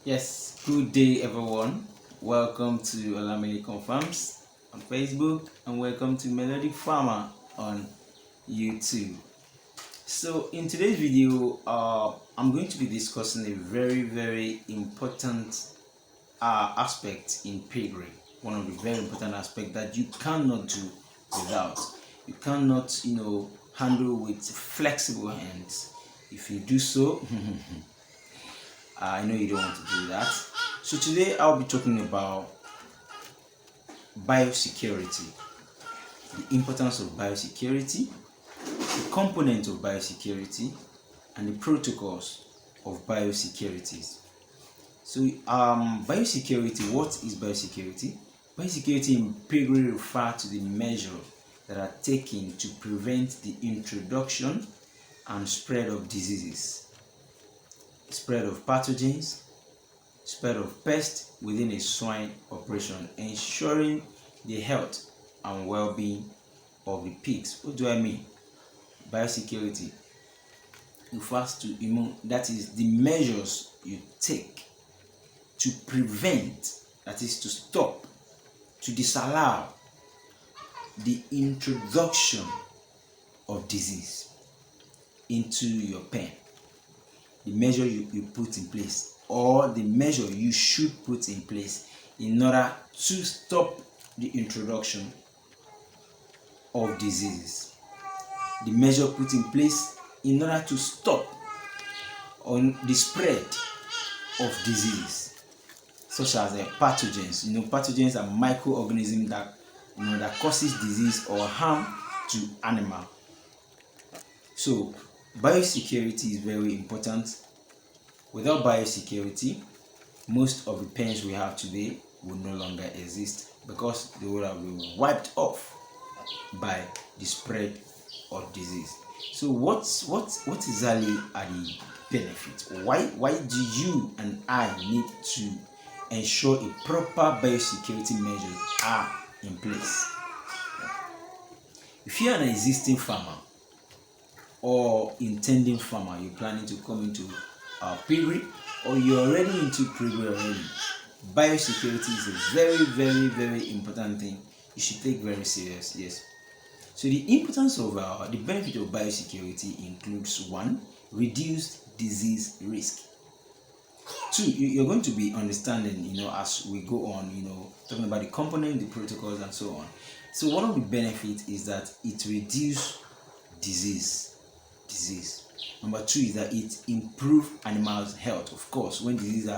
Yes, good day everyone. Welcome to Olamide Confirms on Facebook and welcome to Melodic Farmer on YouTube. So in today's video, I'm going to be discussing a very important aspect in piggery. One of the very important aspects that you cannot do without. You cannot, handle with flexible hands. If you do so, I know you don't want to do that. So today I'll be talking about biosecurity, the importance of biosecurity, the components of biosecurity, and the protocols of biosecurity. So biosecurity, what is biosecurity? Biosecurity in piggery refers to the measures that are taken to prevent the introduction and spread of diseases, spread of pathogens, spread of pests within a swine operation, ensuring the health and well-being of the pigs. What do I mean? Biosecurity refers to that is the measures you take to prevent, that is to stop, to disallow the introduction of disease into your pen. The measure you put in place, or the measure you should put in place in order to stop the introduction of diseases. The measure put in place in order to stop on the spread of disease, such as pathogens. Pathogens are microorganisms that that causes disease or harm to animal. So biosecurity is very important. Without biosecurity, most of the pens we have today will no longer exist because they would have been wiped off by the spread of disease. So what exactly are the benefits? Why do you and I need to ensure a proper biosecurity measures are in place? If you are an existing farmer or intending farmer, you're planning to come into piggery, or you're already into piggery already, biosecurity is a very important thing you should take very serious. Yes. So the importance of the benefit of biosecurity includes: 1, reduced disease risk. 2, you're going to be understanding, as we go on, talking about the component, the protocols, and so on. So one of the benefits is that it reduces disease. Number 2 is that it improves animals' health. Of course, when diseases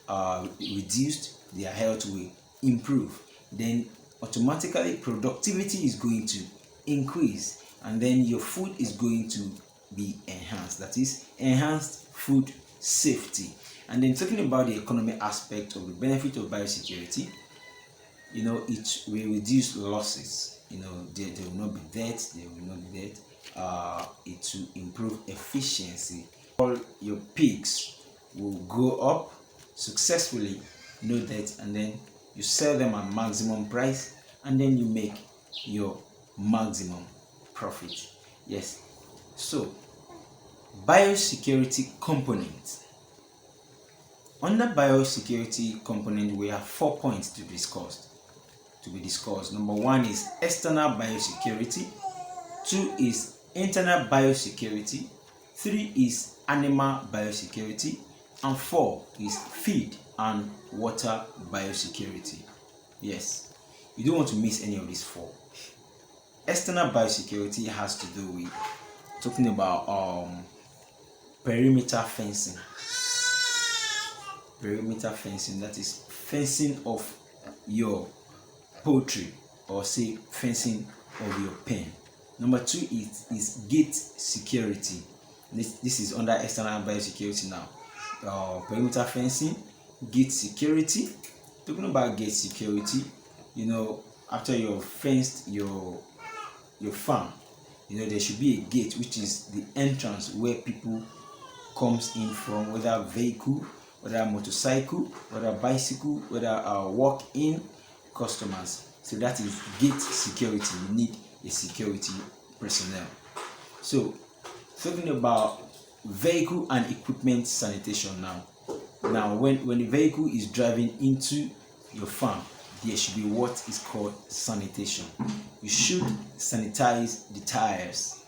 are reduced, their health will improve. Then automatically productivity is going to increase, and then your food is going to be enhanced. That is enhanced food safety. And then talking about the economic aspect of the benefit of biosecurity, it will reduce losses. There will not be death. It will improve efficiency. All your pigs will grow up successfully, no debt, and then you sell them at maximum price, and then you make your maximum profit. Yes. So biosecurity component. Under biosecurity component, we have 4 points to be discussed. Number 1 is external biosecurity. 2 is internal biosecurity. 3 is animal biosecurity, and 4 is feed and water biosecurity. Yes, you don't want to miss any of these 4. External biosecurity has to do with talking about perimeter fencing. That is fencing of your poultry, or say fencing of your pen. Number 2 is gate security. This is under external biosecurity now. Perimeter fencing, gate security. Talking about gate security, after you've fenced your farm, there should be a gate, which is the entrance where people comes in from, whether vehicle, whether motorcycle, whether bicycle, whether walk-in customers. So that is gate security. You need a security personnel. So talking about vehicle and equipment sanitation now. Now, when the vehicle is driving into your farm, there should be what is called sanitation. You should sanitize the tires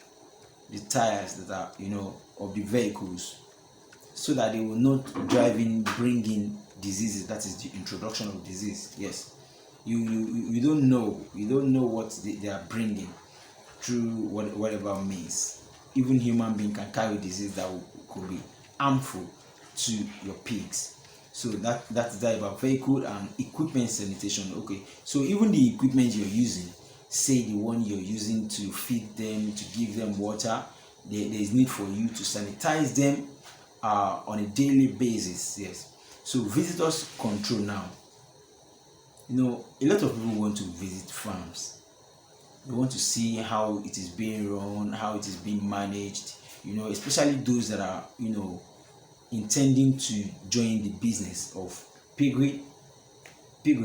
that are, of the vehicles, so that they will not drive in, bring in diseases. That is the introduction of disease. Yes, you don't know what they are bringing through whatever means. Even human being can carry disease that could be harmful to your pigs. So that's that about vehicle and equipment sanitation. Okay, so even the equipment you're using, say the one you're using to feed them, to give them water, there is need for you to sanitize them on a daily basis. Yes. So visitors control now. A lot of people want to visit farms. They want to see how it is being run, how it is being managed, especially those that are, intending to join the business of piggery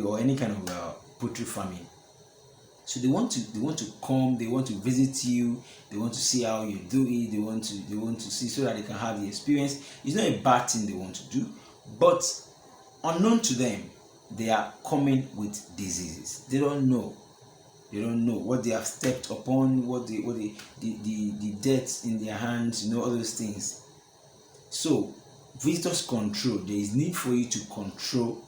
or any kind of poultry farming. So they want to come, they want to visit you, they want to see how you do it, they want to see, so that they can have the experience. It's not a bad thing they want to do, but unknown to them, they are coming with diseases. They don't know what they have stepped upon, what the deaths in their hands, all those things. So visitors control, there is need for you to control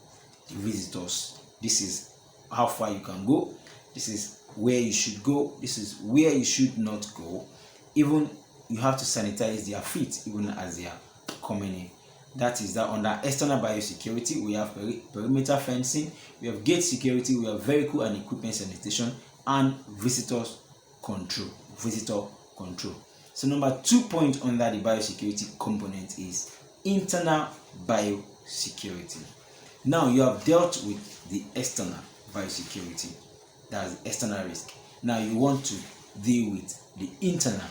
the visitors. This is how far you can go, this is where you should go, this is where you should not go. Even you have to sanitize their feet even as they are coming in. That is that. Under external biosecurity, we have perimeter fencing, we have gate security, we have vehicle and equipment sanitation, and visitor control. So number 2 point under the biosecurity component is internal biosecurity. Now you have dealt with the external biosecurity, that's the external risk. Now you want to deal with the internal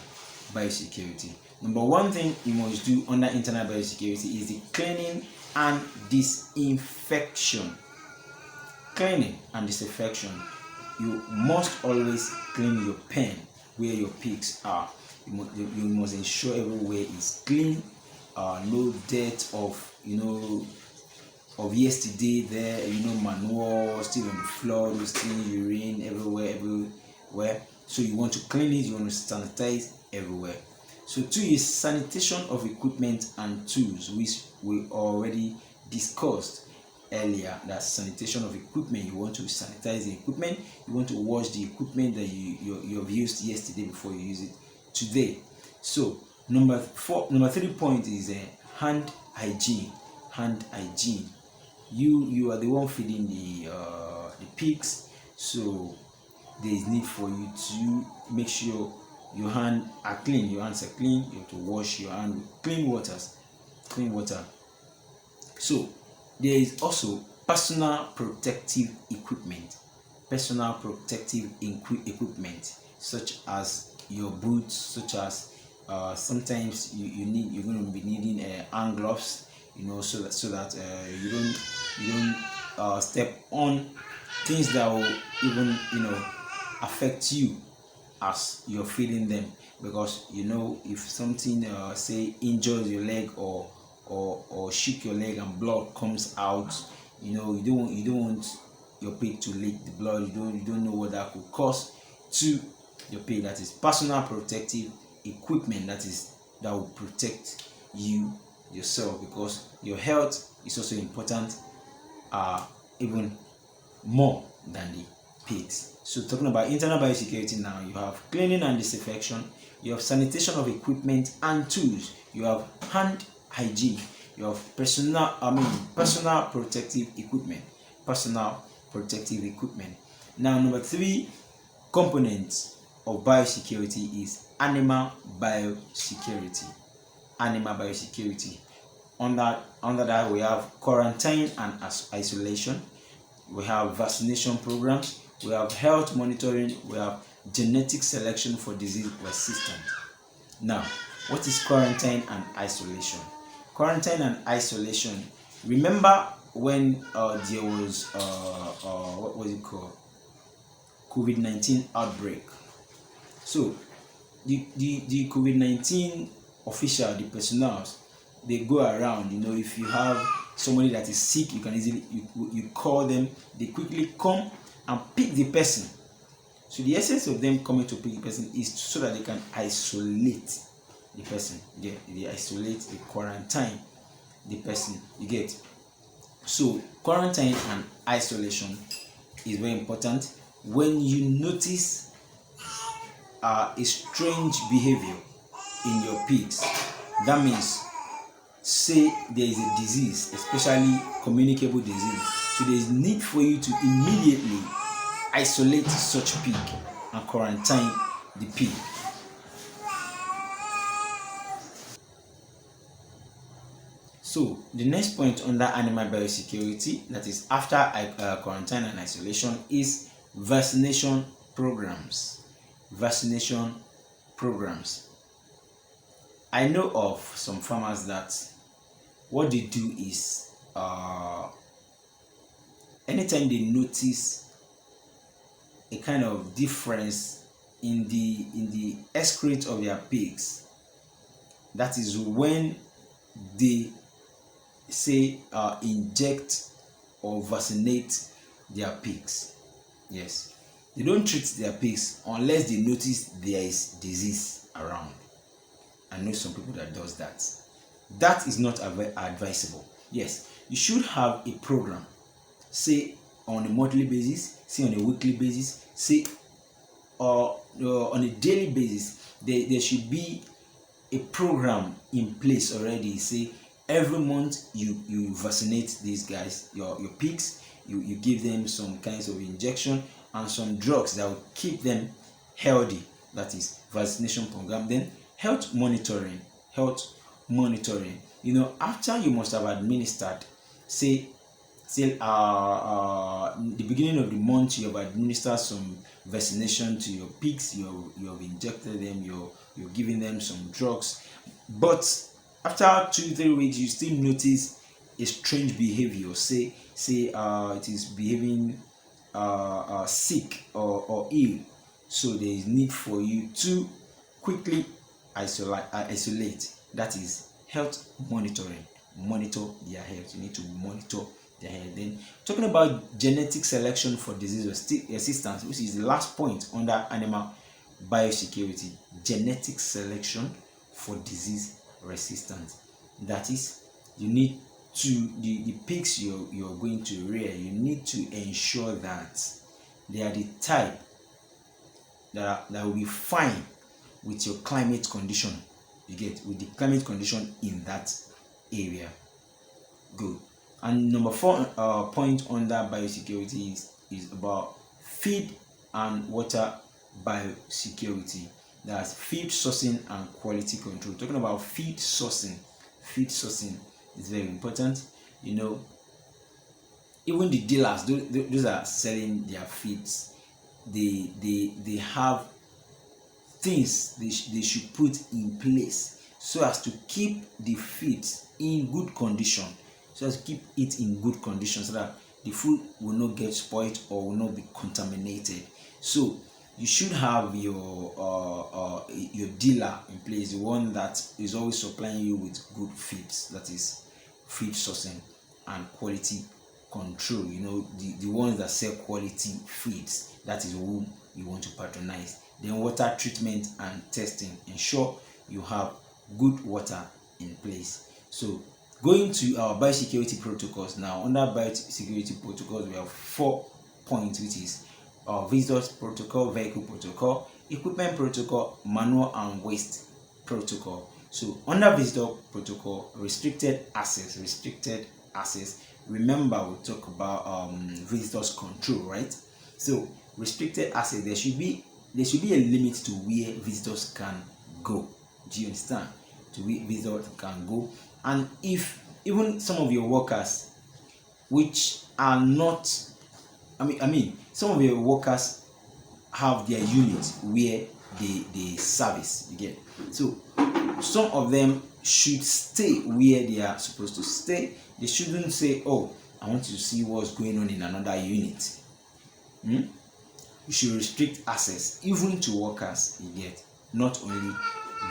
biosecurity. Number 1 thing you must do under internal biosecurity is the cleaning and disinfection. Cleaning and disinfection. You must always clean your pen where your pigs are. You must ensure everywhere is clean. No dirt of yesterday there, manure still on the floor, those things, urine everywhere. So you want to clean it, you want to sanitize everywhere. So 2 is sanitation of equipment and tools, which we already discussed earlier. That's sanitation of equipment. You want to sanitize the equipment, you want to wash the equipment that you have used yesterday before you use it today. So number 3 point is hand hygiene. You are the one feeding the pigs, so there is need for you to make sure your hands are clean. You have to wash your hand with clean water. So there is also personal protective equipment, such as your boots, such as sometimes you're going to be needing hand gloves, so that you don't step on things that will even affect you as you're feeding them. Because if something say injures your leg or shook your leg and blood comes out, you don't want your pig to leak the blood. You don't know what that could cause to your pig. That is personal protective equipment that will protect you yourself, because your health is also important, even more than the pigs. So talking about internal biosecurity now, you have cleaning and disinfection, you have sanitation of equipment and tools, you have hand hygiene, you have personal protective equipment. Now number 3 components of biosecurity is animal biosecurity. Under that, we have quarantine and isolation, we have vaccination programs, we have health monitoring, we have genetic selection for disease resistance. Now, what is quarantine and isolation? Quarantine and isolation. Remember when there was what was it called? COVID-19 outbreak. So the COVID-19 official, the personnel, they go around. If you have somebody that is sick, you can easily you call them. They quickly come and pick the person. So the essence of them coming to pick the person is so that they can isolate the person. They isolate, they quarantine the person. You get. So quarantine and isolation is very important. When you notice a strange behavior in your pigs, that means, say there is a disease, especially communicable disease, so there is need for you to immediately isolate such pig and quarantine the pig. So the next point under animal biosecurity, that is after quarantine and isolation, is vaccination programs. Vaccination programs. I know of some farmers that what they do is, anytime they notice a kind of difference in the excrete of their pigs, that is when they say inject or vaccinate their pigs. Yes, they don't treat their pigs unless they notice there is disease around. I know some people that does that. That is not advisable. Yes, you should have a program, say on a monthly basis, say on a weekly basis, say on a daily basis. There should be a program in place already. Say every month you vaccinate these guys, your pigs. You give them some kinds of injection and some drugs that will keep them healthy. That is vaccination program. Then health monitoring. After you must have administered, say the beginning of the month, you have administered some vaccination to your pigs. You have injected them. You're giving them some drugs. But after 2-3 weeks, you still notice a strange behavior. Say it is behaving sick or ill. So there is need for you to quickly isolate. That is health monitoring. Monitor their health. You need to monitor their health. Then talking about genetic selection for disease resistance, which is the last point under animal biosecurity. Genetic selection for disease resistance. That is, you need to the pigs you're going to rear, you need to ensure that they are the type that will be fine with your climate condition. You get, with the climate condition in that area. Good. And number 4 point under biosecurity is about feed and water biosecurity. That's feed sourcing and quality control. Talking about feed sourcing is very important. Even the dealers, those are selling their feeds, they have things they should put in place so as to keep the feeds in good condition, so that the food will not get spoiled or will not be contaminated. So you should have your dealer in place, the one that is always supplying you with good feeds. That is feed sourcing and quality control. The ones that sell quality feeds, that is who you want to patronize. Then water treatment and testing. Ensure you have good water in place. So going to our biosecurity protocols now. Under biosecurity protocols, we have 4 points, which is visitors protocol, vehicle protocol, equipment protocol, manual and waste protocol. So under visitor protocol, restricted access. Remember, we talk about visitors control, right? So restricted access, there should be a limit to where visitors can go. Do you understand? To where visitors can go. And if even some of your workers, which are not, some of your workers have their units where they service. You get? So some of them should stay where they are supposed to stay. They shouldn't say, "Oh, I want to see what's going on in another unit." You should restrict access even to workers. You get? Not only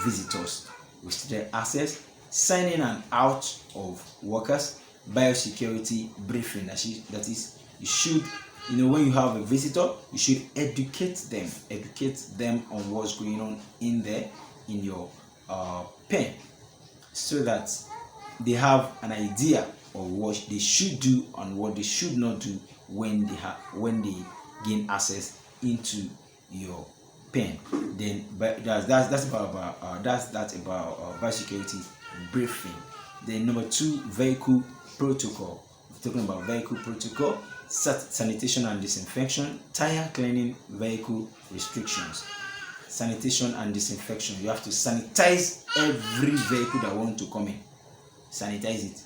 visitors. Restricted access signing and out of workers, biosecurity briefing. That is, you should, when you have a visitor, you should educate them on what's going on in there in your pen, so that they have an idea of what they should do and what they should not do when they gain access into your pen. Then that's about biosecurity briefing. Then number 2, vehicle protocol. We're talking about vehicle protocol, sanitation and disinfection, tire cleaning, vehicle restrictions. Sanitation and disinfection. You have to sanitize every vehicle that want to come in. Sanitize it.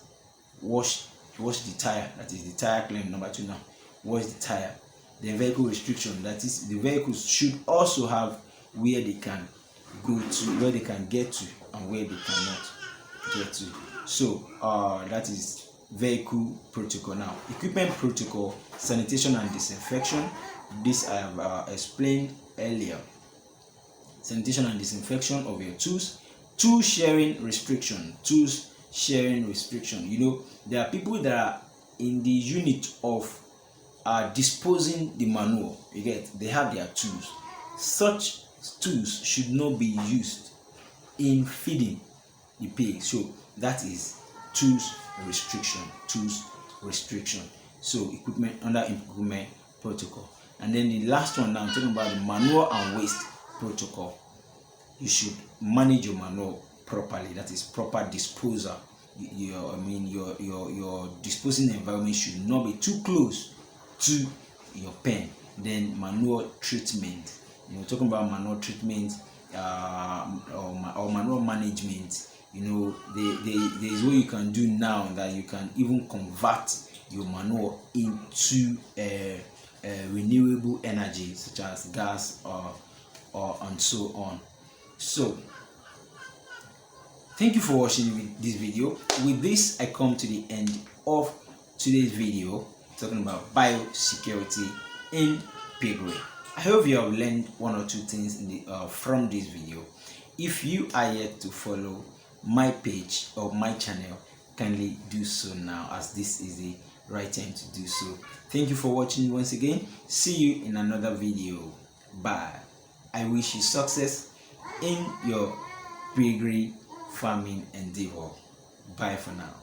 Wash the tire. That is the tire cleaning. Number 2 now. Wash the tire. The vehicle restriction. That is, the vehicles should also have where they can go to, where they can get to, and where they cannot get to. So that is vehicle protocol. Now, equipment protocol, sanitation and disinfection. This I have explained earlier. Sanitation and disinfection of your tools. Tool sharing restriction. Tools sharing restriction. There are people that are in the unit of disposing the manure. They have their tools. Such tools should not be used in feeding the pig. So that is tools restriction. So equipment, under equipment protocol. And then the last one now, I'm talking about the manure and waste protocol. You should manage your manure properly. That is proper disposal. Your disposing environment should not be too close to your pen. Then manure treatment. Talking about manure treatment or manure management. There is what you can do now, that you can even convert your manure into renewable energy, such as gas or and so on. So thank you for watching this video. With this, I come to the end of today's video, talking about biosecurity in piggery. I hope you have learned one or two things from this video. If you are yet to follow my page or my channel, kindly do so now, as this is the right time to do so. Thank you for watching once again. See you in another video. Bye. I wish you success in your piggery farming endeavor. Bye for now.